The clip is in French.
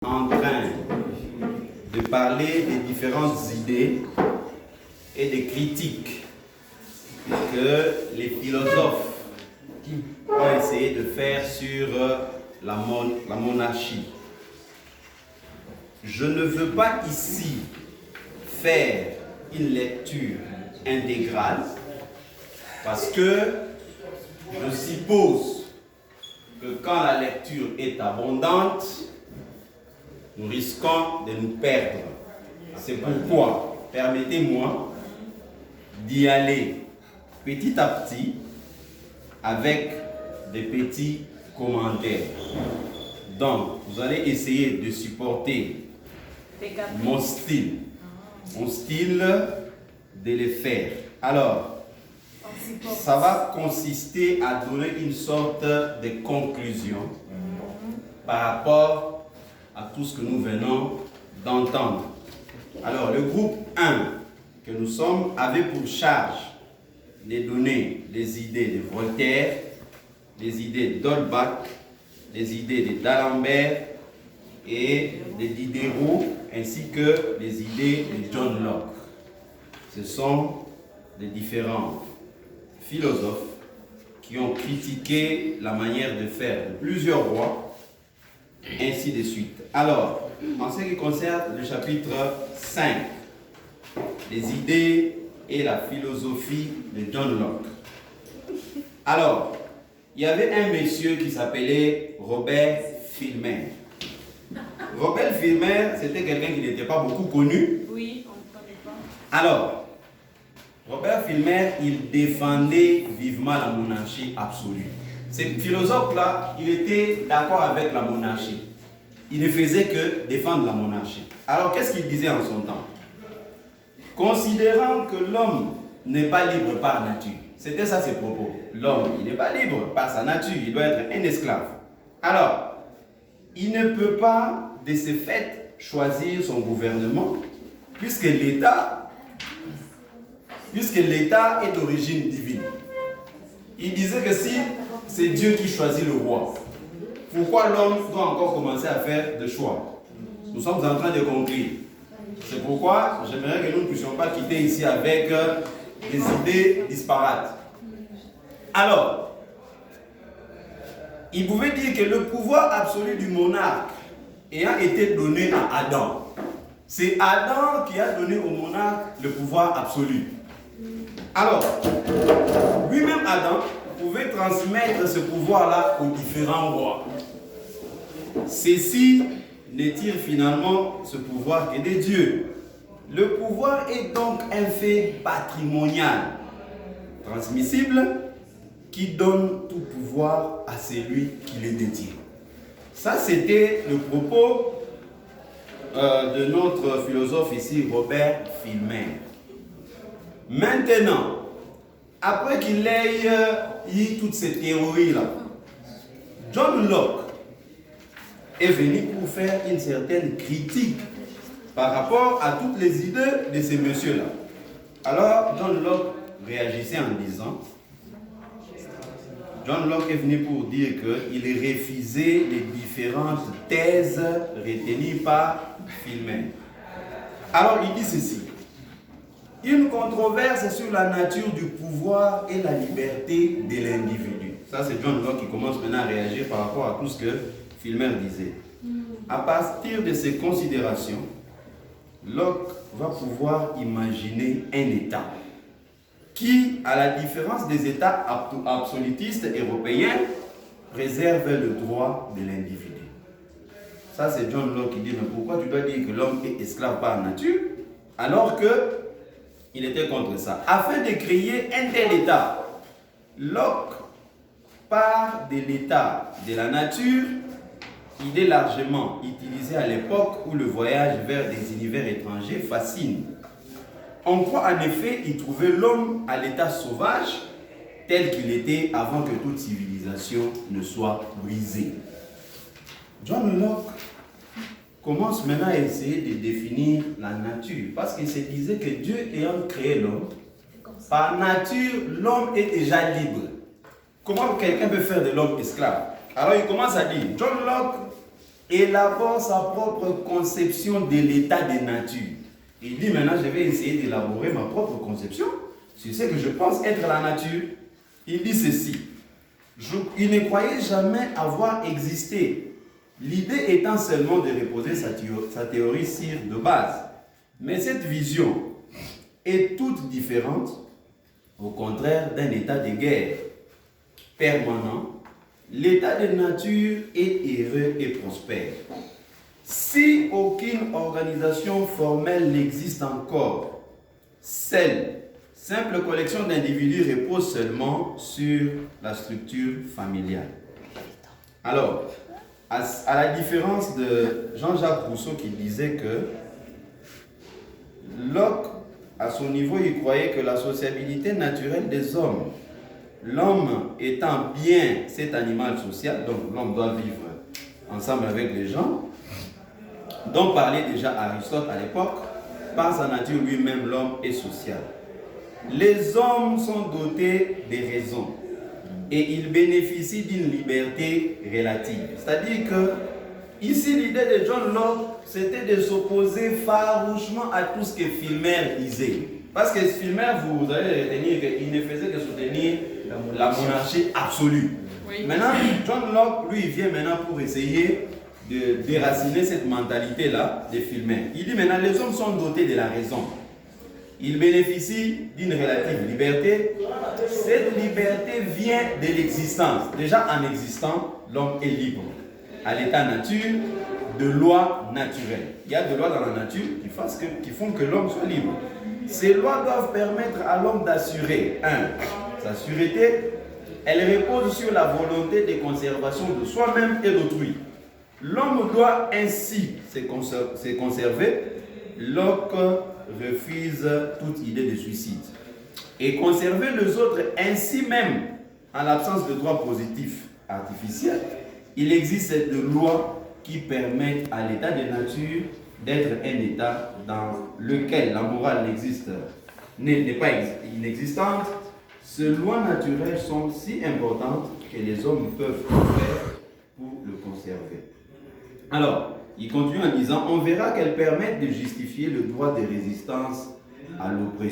En train de parler des différentes idées et des critiques que les philosophes ont essayé de faire sur la monarchie. Je ne veux pas ici faire une lecture intégrale parce que je suppose que quand la lecture est abondante, nous risquons de nous perdre. C'est pourquoi, permettez-moi d'y aller petit à petit avec des petits commentaires. Donc, vous allez essayer de supporter mon style de les faire. Alors, ça va consister à donner une sorte de conclusion par rapport à tout ce que nous venons d'entendre. Alors, le groupe 1 que nous sommes avait pour charge de donner les idées de Voltaire, les idées d'Holbach, les idées de d'Alembert et de Diderot, ainsi que les idées de John Locke. Ce sont les différents philosophes qui ont critiqué la manière de faire de plusieurs rois, ainsi de suite. Alors, en ce qui concerne le chapitre 5, les idées et la philosophie de John Locke. Alors, il y avait un monsieur qui s'appelait Robert Filmer. Robert Filmer, c'était quelqu'un qui n'était pas beaucoup connu. Oui, on ne connaît pas. Alors, Robert Filmer, il défendait vivement la monarchie absolue. Ce philosophe-là, il était d'accord avec la monarchie. Il ne faisait que défendre la monarchie. Alors, qu'est-ce qu'il disait en son temps? Considérant que l'homme n'est pas libre par nature. C'était ça ses propos. L'homme, il n'est pas libre par sa nature. Il doit être un esclave. Alors, il ne peut pas, de ce fait, choisir son gouvernement, puisque l'État est d'origine divine. Il disait que si c'est Dieu qui choisit le roi, pourquoi l'homme doit encore commencer à faire des choix? Nous sommes en train de conclure. C'est pourquoi j'aimerais que nous ne puissions pas quitter ici avec des idées disparates. Alors, il pouvait dire que le pouvoir absolu du monarque ayant été donné à Adam, c'est Adam qui a donné au monarque le pouvoir absolu. Alors, lui-même Adam pouvait transmettre ce pouvoir-là aux différents rois. Ceux-ci ne tirent finalement ce pouvoir que de Dieu. Le pouvoir est donc un fait patrimonial, transmissible, qui donne tout pouvoir à celui qui le détient. Ça, c'était le propos de notre philosophe ici, Robert Filmer. Maintenant, après qu'il ait eu toutes ces théories-là, John Locke est venu pour faire une certaine critique par rapport à toutes les idées de ces messieurs-là. Alors, John Locke réagissait en disant, John Locke est venu pour dire qu'il refusait les différentes thèses retenues par Filmer. Alors, il dit ceci. Une controverse sur la nature du pouvoir et la liberté de l'individu. Ça, c'est John Locke qui commence maintenant à réagir par rapport à tout ce que Filmer disait. À partir de ces considérations, Locke va pouvoir imaginer un État qui, à la différence des États absolutistes européens, préserve le droit de l'individu. Ça, c'est John Locke qui dit, mais pourquoi tu dois dire que l'homme est esclave par nature, alors qu'il était contre ça. Afin de créer un tel État, Locke part de l'état de la nature, idée largement utilisée à l'époque où le voyage vers des univers étrangers fascine. On croit en effet y trouver l'homme à l'état sauvage tel qu'il était avant que toute civilisation ne soit brisée. John Locke commence maintenant à essayer de définir la nature parce qu'il se disait que Dieu ayant créé l'homme, par nature, l'homme est déjà libre. Comment quelqu'un peut faire de l'homme esclave? Alors il commence à dire, John Locke élabore sa propre conception de l'état de nature. Il dit maintenant, je vais essayer d'élaborer ma propre conception sur ce que je pense être la nature. Il dit ceci. Il ne croyait jamais avoir existé. L'idée étant seulement de reposer sa théorie sur de base. Mais cette vision est toute différente, au contraire d'un état de guerre permanent. L'état de nature est heureux et prospère. Si aucune organisation formelle n'existe encore, simple collection d'individus repose seulement sur la structure familiale. Alors, à la différence de Jean-Jacques Rousseau qui disait que Locke, à son niveau, il croyait que la sociabilité naturelle des hommes, l'homme étant bien cet animal social, donc l'homme doit vivre ensemble avec les gens, dont parlait déjà Aristote à l'époque, par sa nature lui-même, l'homme est social. Les hommes sont dotés de raison et ils bénéficient d'une liberté relative. C'est-à-dire que, ici, l'idée de John Locke, c'était de s'opposer farouchement à tout ce que Filmer disait. Parce que Filmer, vous allez retenir qu'il ne faisait que soutenir la monarchie absolue. Oui. Maintenant, John Locke, lui, il vient maintenant pour essayer de déraciner cette mentalité-là de Filmer. Il dit maintenant, les hommes sont dotés de la raison. Ils bénéficient d'une relative liberté. Cette liberté vient de l'existence. Déjà, en existant, l'homme est libre. À l'état nature, de lois naturelles. Il y a des lois dans la nature qui font que l'homme soit libre. Ces lois doivent permettre à l'homme d'assurer, sa sûreté. Elle repose sur la volonté de conservation de soi-même et d'autrui. L'homme doit ainsi se conserver. Locke refuse toute idée de suicide. Et conserver les autres ainsi même, en l'absence de droits positifs artificiels, il existe des lois qui permettent à l'état de nature d'être un état dans lequel la morale n'est pas inexistante. Ces lois naturelles sont si importantes que les hommes peuvent tout faire pour le conserver. Alors, il continue en disant, on verra qu'elles permettent de justifier le droit de résistance à l'oppression.